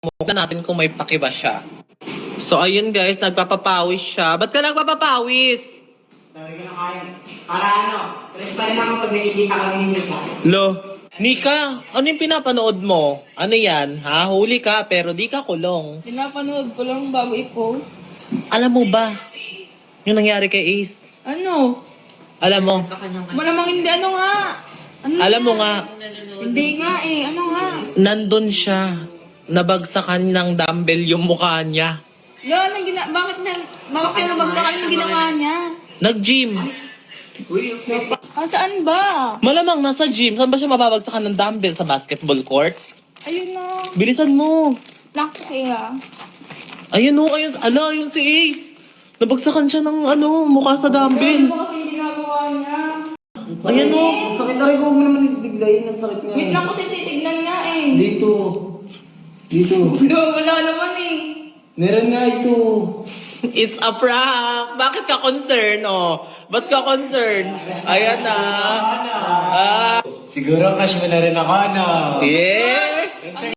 Tignan natin kung may paki ba siya. So, ayun guys, nagpapapawis siya. Ba't ka nagpapapawis? Sabi ko na kaya. Para ano, fresh pa rin ako pag nakikita kami ni Mika. Lo, Nika, ano yung pinapanood mo? Ano yan? Ha? Huli ka, pero di ka kulong. Pinapanood ko lang bago i-post. Alam mo ba, yung nangyari kay Ace? Ano? Alam mo, Malamang hindi, ano nga? Ano alam mo nga, Hindi nga eh, ano nga? nandun siya. Nabagsakan ng dumbbell yung mukha niya. Bakit kaya nabagsakan yung ginawa niya? Nag-gym. Saan ba? Malamang nasa gym. Saan ba siya mababagsakan ng dumbbell? Sa basketball court? Ayun na. Bilisan mo. Naku kaya. Ayun o, ayun. Ala, ayun si Ace. Nabagsakan siya ng mukha sa Ano dumbbell. ba kasi yung ginagawa niya? Ayan o. Sakit na rin ko naman biglayin. Ang sakit nga. Wait lang kasi titignan nga eh. Dito. Dito. Wala naman eh. Meron nga ito. It's a prank. Bakit ka concerned, oh? Ba't ka concerned? Ayan na. Siguro cash mo na rin ako, ano? Yeah.